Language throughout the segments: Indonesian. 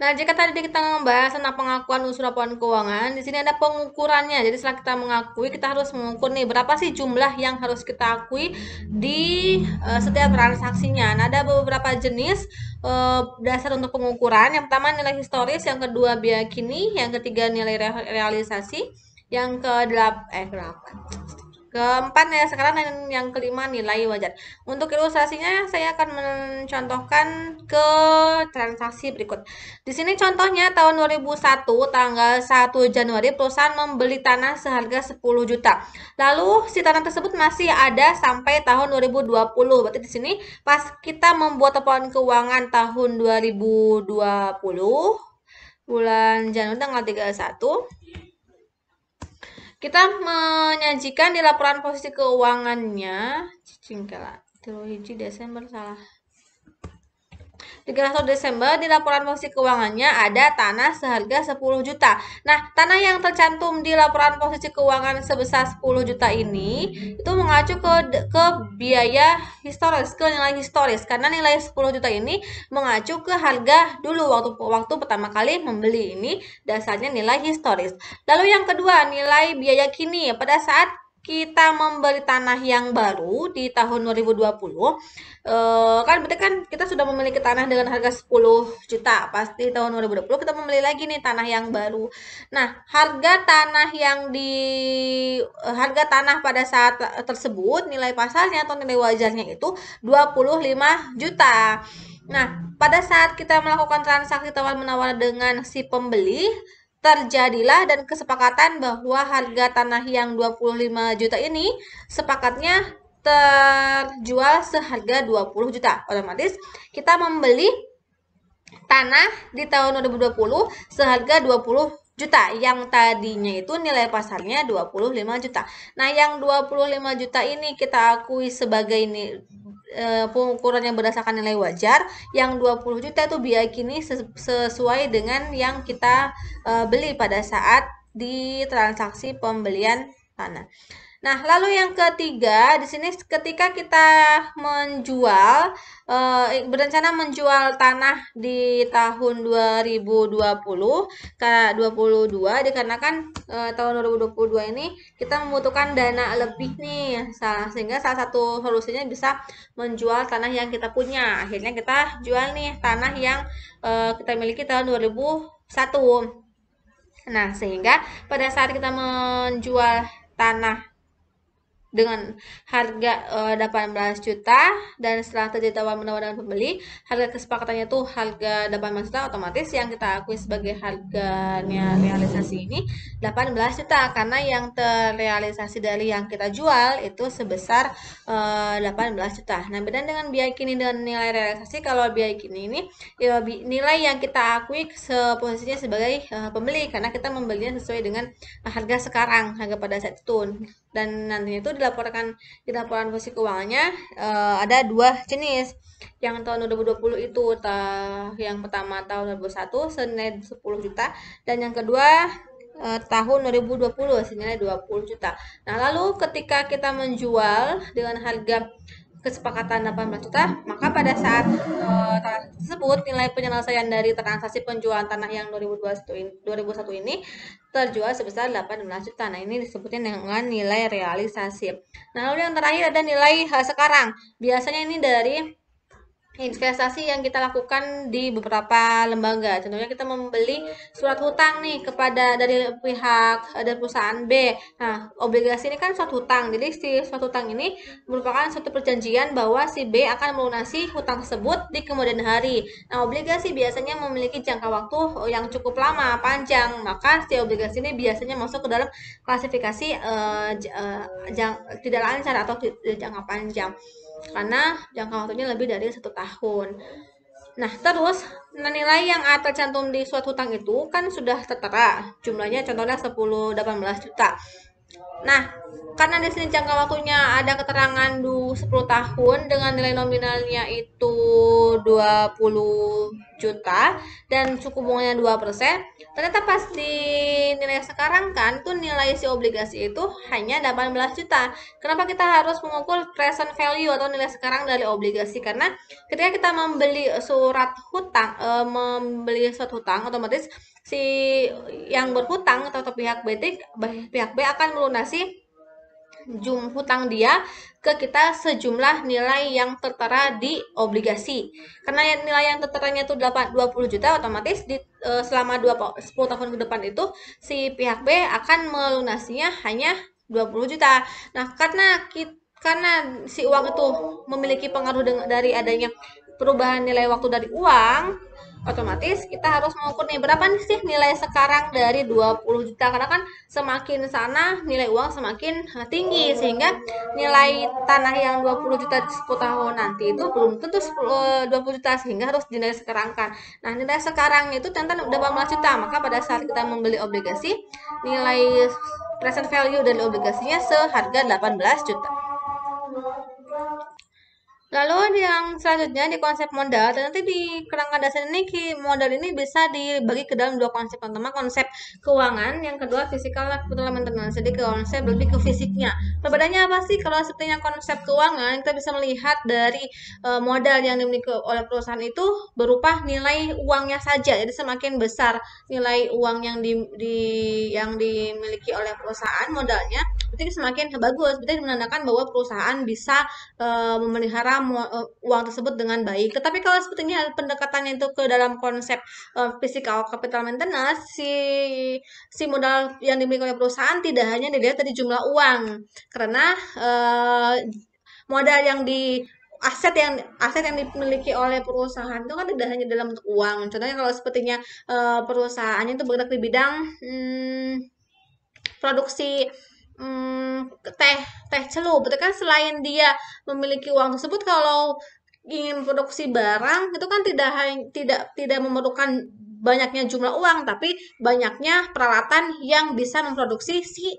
Nah, jika tadi kita membahas tentang pengakuan unsur laporan keuangan, di sini ada pengukurannya. Jadi setelah kita mengakui, kita harus mengukur nih berapa sih jumlah yang harus kita akui di setiap transaksinya. Nah, ada beberapa jenis dasar untuk pengukuran. Yang pertama nilai historis, yang kedua biaya kini, yang ketiga nilai realisasi, yang kedelapan keempat ya sekarang, dan yang kelima nilai wajar. Untuk ilustrasinya saya akan mencontohkan ke transaksi berikut. Di sini contohnya tahun 2001 tanggal 1 Januari perusahaan membeli tanah seharga 10 juta. Lalu si tanah tersebut masih ada sampai tahun 2020. Berarti di sini pas kita membuat laporan keuangan tahun 2020 bulan Januari tanggal 31, kita menyajikan di laporan posisi keuangannya cingkela 3 Desember salah 31 Desember di laporan posisi keuangannya ada tanah seharga 10 juta. Nah, tanah yang tercantum di laporan posisi keuangan sebesar 10 juta ini itu mengacu ke biaya historis, ke nilai historis, karena nilai 10 juta ini mengacu ke harga dulu waktu pertama kali membeli, ini dasarnya nilai historis. Lalu yang kedua, nilai biaya kini. Pada saat kita membeli tanah yang baru di tahun 2020, kan berarti kan kita sudah memiliki tanah dengan harga 10 juta. Pasti tahun 2020 kita membeli lagi nih tanah yang baru. Nah, harga tanah pada saat tersebut, nilai pasarnya atau nilai wajarnya itu 25 juta. Nah, pada saat kita melakukan transaksi tawar-menawar dengan si pembeli, terjadilah dan kesepakatan bahwa harga tanah yang 25 juta ini sepakatnya terjual seharga 20 juta. Otomatis kita membeli tanah di tahun 2020 seharga 20 juta. Yang tadinya itu nilai pasarnya 25 juta. Nah, yang 25 juta ini kita akui sebagai pengukuran yang berdasarkan nilai wajar. Yang 20 juta itu biaya kini sesuai dengan yang kita beli pada saat di transaksi pembelian tanah. Nah, lalu yang ketiga, di sini ketika kita berencana menjual tanah di tahun 2020 ke 22, dikarenakan tahun 2022 ini kita membutuhkan dana lebih nih, sehingga salah satu solusinya bisa menjual tanah yang kita punya. Akhirnya kita jual nih tanah yang kita miliki tahun 2001. Nah, sehingga pada saat kita menjual tanah dengan harga 18 juta, dan setelah terjadi tawar-menawar dengan pembeli, harga kesepakatannya tuh harga 18 juta, otomatis yang kita akui sebagai harganya realisasi ini 18 juta, karena yang terrealisasi dari yang kita jual itu sebesar 18 juta. Nah, beda dengan biaya kini dengan nilai realisasi. Kalau biaya kini ini nilai yang kita akui posisinya sebagai pembeli, karena kita membelinya sesuai dengan harga sekarang, harga pada saat itu. Dan nantinya itu dilaporkan di laporan posisi keuangannya ada dua jenis. Yang tahun 2020 itu yang pertama tahun 2021 senilai 10 juta, dan yang kedua tahun 2020 senilai 20 juta. Nah, lalu ketika kita menjual dengan harga kesepakatan 18 juta, maka pada saat tersebut nilai penyelesaian dari transaksi penjualan tanah yang 2021 ini terjual sebesar 18 juta. Nah, ini disebutnya dengan nilai realisasi. Nah, lalu yang terakhir ada nilai sekarang. Biasanya ini dari investasi yang kita lakukan di beberapa lembaga. Contohnya kita membeli surat hutang nih dari pihak dari perusahaan B. Nah, obligasi ini kan surat hutang. Jadi si surat hutang ini merupakan suatu perjanjian bahwa si B akan melunasi hutang tersebut di kemudian hari. Nah, obligasi biasanya memiliki jangka waktu yang cukup lama, panjang. Maka si obligasi ini biasanya masuk ke dalam klasifikasi tidak lancar atau jangka panjang, karena jangka waktunya lebih dari 1 tahun. Nah, terus nilai yang tercantum di surat hutang itu kan sudah tertera jumlahnya, contohnya 18 juta. Nah, karena di sini jangka waktunya ada keterangan 10 tahun dengan nilai nominalnya itu 20 juta dan suku bunganya 2%. Ternyata pas di nilai sekarang kan tuh nilai si obligasi itu hanya 18 juta. Kenapa kita harus mengukur present value atau nilai sekarang dari obligasi? Karena ketika kita membeli surat hutang, otomatis si yang berhutang atau pihak B akan melunasi hutang dia ke kita sejumlah nilai yang tertera di obligasi. Karena nilai yang terteranya itu 20 juta, otomatis selama 10 tahun ke depan itu si pihak B akan melunasinya hanya 20 juta. Nah, karena si uang itu memiliki pengaruh dari adanya perubahan nilai waktu dari uang, otomatis kita harus mengukur nih berapa nih sih nilai sekarang dari 20 juta, karena kan semakin sana nilai uang semakin tinggi, sehingga nilai tanah yang 20 juta 10 tahun nanti itu belum tentu 20 juta, sehingga harus dinilai sekarangkan. Nah, nilai sekarang itu ternyata 18 juta, maka pada saat kita membeli obligasi, nilai present value dari obligasinya seharga 18 juta. Lalu yang selanjutnya di konsep modal, ternyata di kerangka dasar ini modal ini bisa dibagi ke dalam dua konsep. Pertama konsep keuangan, yang kedua fisikal capital maintenance. Jadi konsep lebih ke fisiknya. Perbedaannya apa sih? Kalau sepertinya konsep keuangan, kita bisa melihat dari modal yang dimiliki oleh perusahaan itu berupa nilai uangnya saja. Jadi semakin besar nilai uang yang yang dimiliki oleh perusahaan modalnya, berarti semakin bagus. Berarti menandakan bahwa perusahaan bisa memelihara uang tersebut dengan baik. Tetapi kalau sepertinya pendekatannya itu ke dalam konsep physical capital maintenance, si modal yang dimiliki oleh perusahaan tidak hanya dilihat dari jumlah uang, karena modal yang aset yang dimiliki oleh perusahaan itu kan tidak hanya dalam bentuk uang. Contohnya kalau sepertinya perusahaannya itu bergerak di bidang produksi teh celup, berarti kan selain dia memiliki uang tersebut, kalau ingin produksi barang itu kan tidak memerlukan banyaknya jumlah uang, tapi banyaknya peralatan yang bisa memproduksi si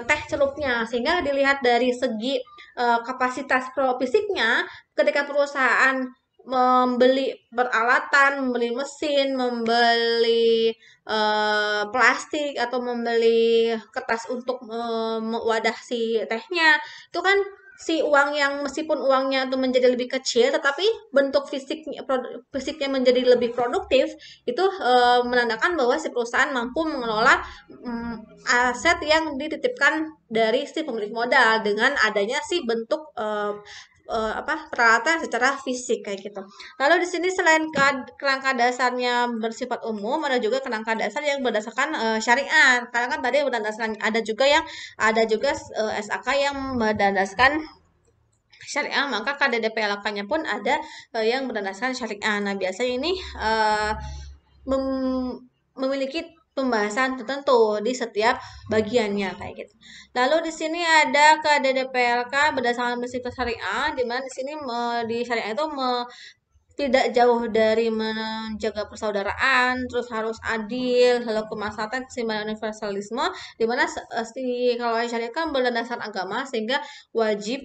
teh celupnya. Sehingga dilihat dari segi kapasitas fisiknya, ketika perusahaan membeli peralatan, membeli mesin, membeli plastik, atau membeli kertas untuk wadah si tehnya, itu kan si uang yang meskipun uangnya itu menjadi lebih kecil, tetapi bentuk fisiknya menjadi lebih produktif, itu menandakan bahwa si perusahaan mampu mengelola aset yang dititipkan dari si pemilik modal dengan adanya si bentuk peralatan secara fisik kayak gitu. Lalu di sini selain kerangka dasarnya bersifat umum, ada juga kerangka dasar yang berdasarkan syariat. Karena kan tadi berdasarkan ada juga SAK yang berdasarkan syariah, maka KDDPLK-nya pun ada yang berdasarkan syariah. Nah, biasanya ini memiliki pembahasan tertentu di setiap bagiannya kayak gitu. Lalu di sini ada KDDPLK berdasarkan prinsip syariah, di mana di sini di syariah itu tidak jauh dari menjaga persaudaraan, terus harus adil, lalu kemaslahatan, keseimbangan, universalisme, di mana kalau syariah kan berdasarkan agama, sehingga wajib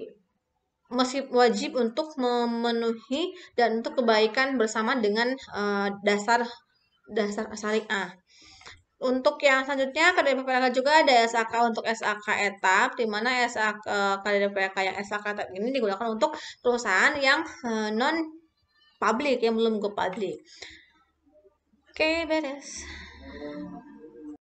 untuk memenuhi dan untuk kebaikan bersama dengan dasar syariah. Untuk yang selanjutnya, KDDPLK juga ada SAK untuk SAK etap, di mana SAK KDDPLK yang SAK etap ini digunakan untuk perusahaan yang non publik, yang belum go publik. Oke, beres.